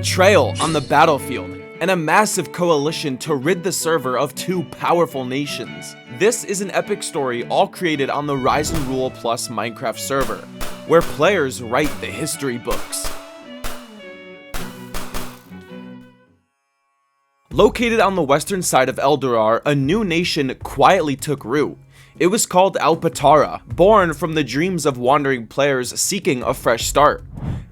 Betrayal on the battlefield, and a massive coalition to rid the server of two powerful nations. This is an epic story all created on the Rise and Rule Plus Minecraft server, where players write the history books. Located on the western side of Eldorar, a new nation quietly took root. It was called Alpatara, born from the dreams of wandering players seeking a fresh start.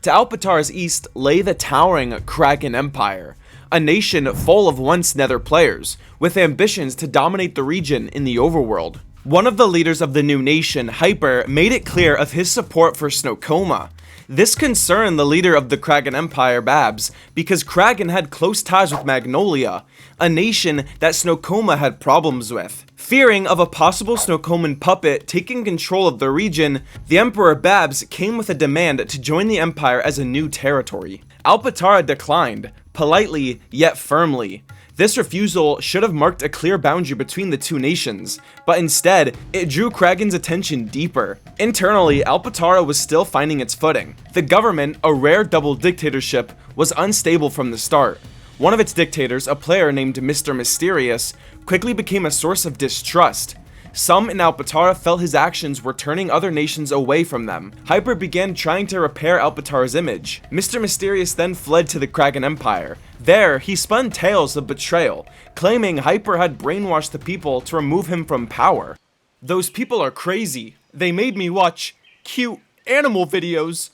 To Alpatara's east lay the towering Kraken Empire, a nation full of once Nether players, with ambitions to dominate the region in the overworld. One of the leaders of the new nation, Hyper, made it clear of his support for Snowcoma. This concerned the leader of the Kraken Empire, Babs, because Kraken had close ties with Magnolia, a nation that Snowcoma had problems with. Fearing of a possible Snowcoman puppet taking control of the region, the Emperor Babs came with a demand to join the Empire as a new territory. Alpatara declined, politely yet firmly. This refusal should have marked a clear boundary between the two nations, but instead, it drew Kraken's attention deeper. Internally, Alpatara was still finding its footing. The government, a rare double dictatorship, was unstable from the start. One of its dictators, a player named Mr. Mysterious, quickly became a source of distrust. Some in Alpatara felt his actions were turning other nations away from them. Hyper began trying to repair Alpatara's image. Mr. Mysterious then fled to the Kraken Empire. There, he spun tales of betrayal, claiming Hyper had brainwashed the people to remove him from power. Those people are crazy. They made me watch cute animal videos.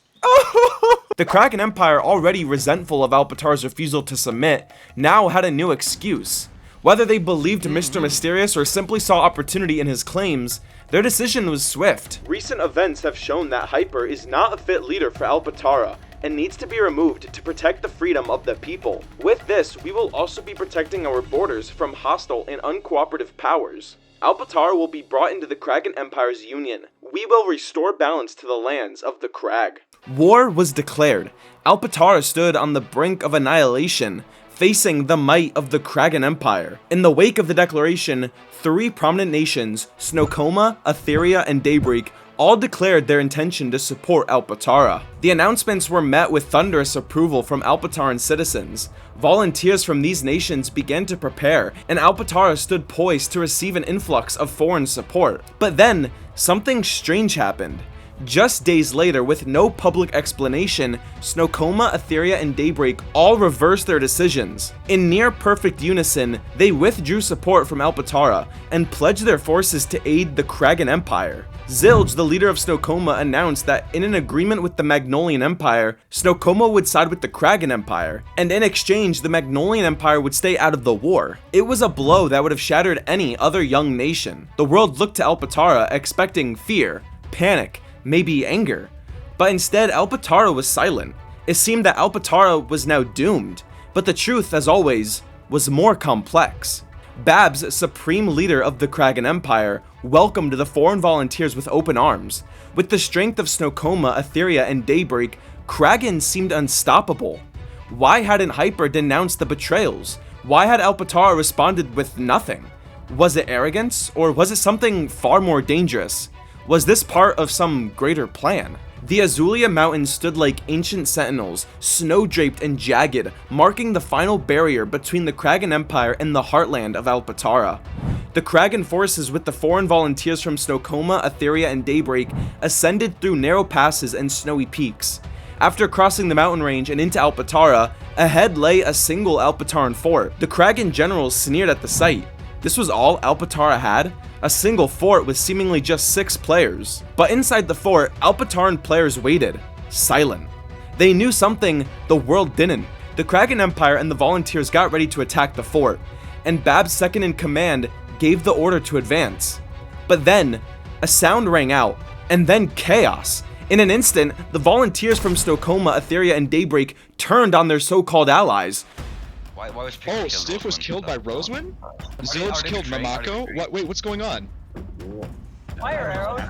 The Kraken Empire, already resentful of Alpatara's refusal to submit, now had a new excuse. Whether they believed Mr. Mysterious or simply saw opportunity in his claims, their decision was swift. Recent events have shown that Hyper is not a fit leader for Alpatara and needs to be removed to protect the freedom of the people. With this, we will also be protecting our borders from hostile and uncooperative powers. Alpatara will be brought into the Kraken Empire's union. We will restore balance to the lands of the Crag. War was declared. Alpatara stood on the brink of annihilation, facing the might of the Kraken Empire. In the wake of the declaration, three prominent nations, Snowcoma, Etheria, and Daybreak, all declared their intention to support Alpatara. The announcements were met with thunderous approval from Alpataran citizens. Volunteers from these nations began to prepare, and Alpatara stood poised to receive an influx of foreign support. But then, something strange happened. Just days later, with no public explanation, Snowcoma, Etheria, and Daybreak all reversed their decisions. In near-perfect unison, they withdrew support from Alpatara and pledged their forces to aid the Kraken Empire. Zilge, the leader of Snowcoma, announced that in an agreement with the Magnolian Empire, Snowcoma would side with the Kraken Empire, and in exchange, the Magnolian Empire would stay out of the war. It was a blow that would have shattered any other young nation. The world looked to Alpatara expecting fear, panic, maybe anger, but instead Alpatara was silent. It seemed that Alpatara was now doomed, but the truth, as always, was more complex. Babs, supreme leader of the Kraken Empire, welcomed the foreign volunteers with open arms. With the strength of Snowcoma, Etheria, and Daybreak, Kraken seemed unstoppable. Why hadn't Hyper denounced the betrayals? Why had Alpatara responded with nothing? Was it arrogance, or was it something far more dangerous? Was this part of some greater plan? The Azulia Mountains stood like ancient sentinels, snow-draped and jagged, marking the final barrier between the Kraken Empire and the heartland of Alpatara. The Kraken forces, with the foreign volunteers from Snowcoma, Etheria, and Daybreak, ascended through narrow passes and snowy peaks. After crossing the mountain range and into Alpatara, ahead lay a single Alpataran fort. The Kraken generals sneered at the sight. This was all Alpatara had? A single fort with seemingly just 6 players. But inside the fort, Alpataran players waited, silent. They knew something the world didn't. The Kraken Empire and the volunteers got ready to attack the fort, and Bab's second in command gave the order to advance. But then, a sound rang out, and then chaos. In an instant, the volunteers from Snowcoma, Etheria, and Daybreak turned on their so-called allies. Why was Pick Stiff was killed by Rosewind? Zilge killed Mamako? What? Wait, what's going on? Fire arrows?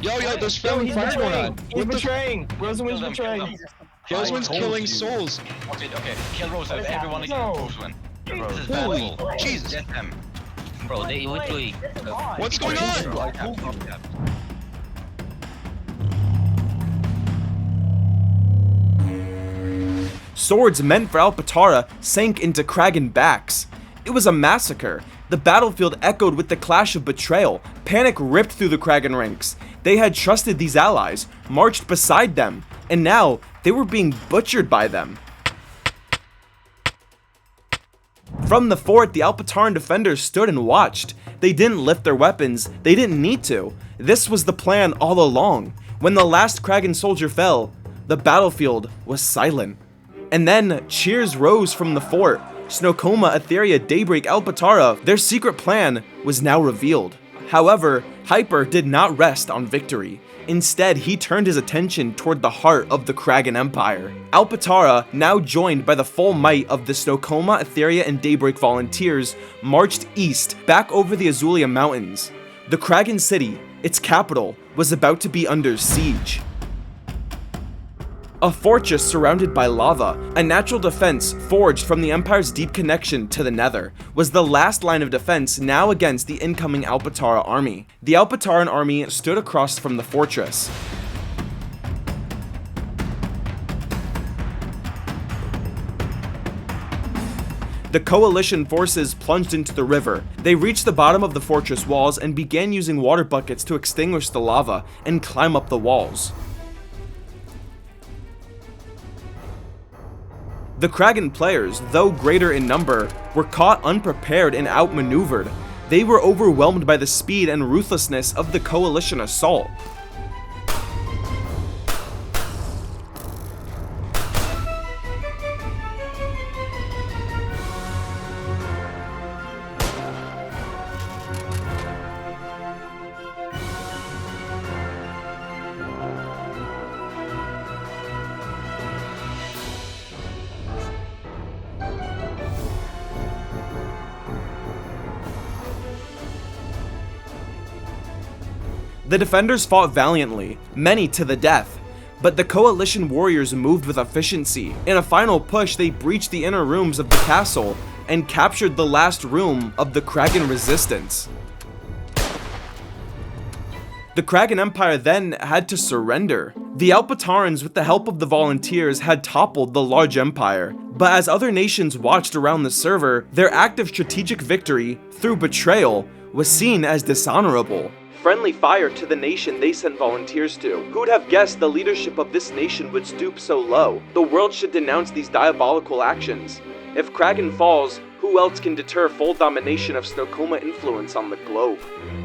Yo, there's fire going on. He's betraying. Rosewind's betraying. Rosewind's killing souls. Okay, kill Rosewind. Everyone kill Rosewind. This is Holy bad. Jesus. Get them. Bro, they literally. What's going on? Swords meant for Alpatara sank into Kraken backs. It was a massacre. The battlefield echoed with the clash of betrayal. Panic ripped through the Kraken ranks. They had trusted these allies, marched beside them, and now they were being butchered by them. From the fort, the Alpataran defenders stood and watched. They didn't lift their weapons, they didn't need to. This was the plan all along. When the last Kraken soldier fell, the battlefield was silent. And then cheers rose from the fort. Snowcoma, Etheria, Daybreak, Alpatara, their secret plan was now revealed. However, Hyper did not rest on victory. Instead, he turned his attention toward the heart of the Kraken Empire. Alpatara, now joined by the full might of the Snowcoma, Etheria, and Daybreak volunteers, marched east back over the Azulia Mountains. The Kraken city, its capital, was about to be under siege. A fortress surrounded by lava, a natural defense forged from the Empire's deep connection to the Nether, was the last line of defense now against the incoming Alpatara army. The Alpataran army stood across from the fortress. The coalition forces plunged into the river. They reached the bottom of the fortress walls and began using water buckets to extinguish the lava and climb up the walls. The Kraken players, though greater in number, were caught unprepared and outmaneuvered. They were overwhelmed by the speed and ruthlessness of the coalition assault. The defenders fought valiantly, many to the death, but the coalition warriors moved with efficiency. In a final push, they breached the inner rooms of the castle and captured the last room of the Kraken resistance. The Kraken Empire then had to surrender. The Alpatarans, with the help of the volunteers, had toppled the large empire, but as other nations watched around the server, their act of strategic victory through betrayal was seen as dishonorable. Friendly fire to the nation they sent volunteers to. Who'd have guessed the leadership of this nation would stoop so low? The world should denounce these diabolical actions. If Kraken falls, who else can deter full domination of Snowcoma influence on the globe?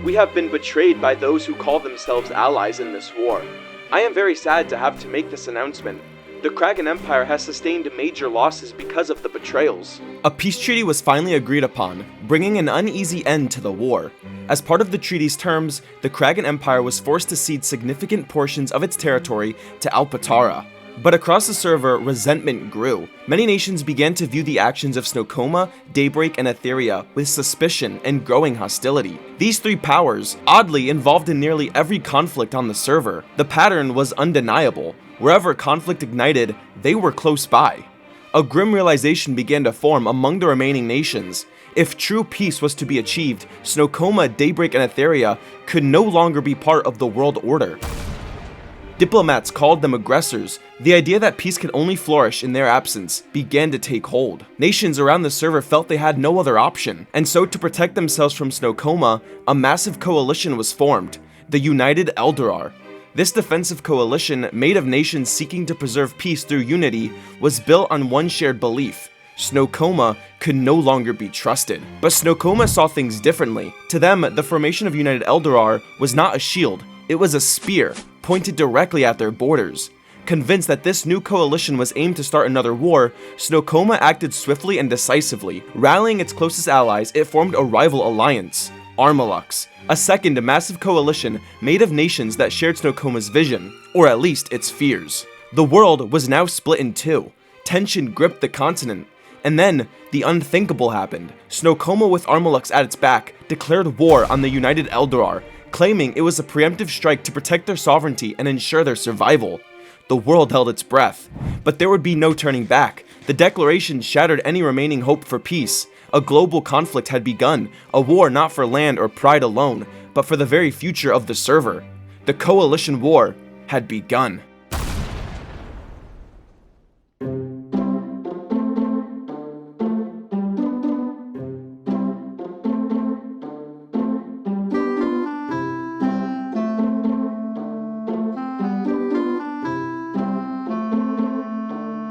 We have been betrayed by those who call themselves allies in this war. I am very sad to have to make this announcement. The Kraken Empire has sustained major losses because of the betrayals. A peace treaty was finally agreed upon, bringing an uneasy end to the war. As part of the treaty's terms, the Kraken Empire was forced to cede significant portions of its territory to Alpatara. But across the server, resentment grew. Many nations began to view the actions of Snowcoma, Daybreak, and Etheria with suspicion and growing hostility. These three powers, oddly involved in nearly every conflict on the server. The pattern was undeniable. Wherever conflict ignited, they were close by. A grim realization began to form among the remaining nations. If true peace was to be achieved, Snowcoma, Daybreak, and Etheria could no longer be part of the world order. Diplomats called them aggressors. The idea that peace could only flourish in their absence began to take hold. Nations around the server felt they had no other option, and so to protect themselves from Snowcoma, a massive coalition was formed, the United Eldorar. This defensive coalition, made of nations seeking to preserve peace through unity, was built on one shared belief: Snowcoma could no longer be trusted. But Snowcoma saw things differently. To them, the formation of United Eldorar was not a shield, it was a spear, pointed directly at their borders. Convinced that this new coalition was aimed to start another war, Snowcoma acted swiftly and decisively. Rallying its closest allies, it formed a rival alliance, Armalux, a second massive coalition made of nations that shared Snowcoma's vision, or at least its fears. The world was now split in two. Tension gripped the continent. And then, the unthinkable happened. Snowcoma, with Armalux at its back, declared war on the United Eldorar, claiming it was a preemptive strike to protect their sovereignty and ensure their survival. The world held its breath, but there would be no turning back. The declaration shattered any remaining hope for peace. A global conflict had begun, a war not for land or pride alone, but for the very future of the server. The coalition war had begun.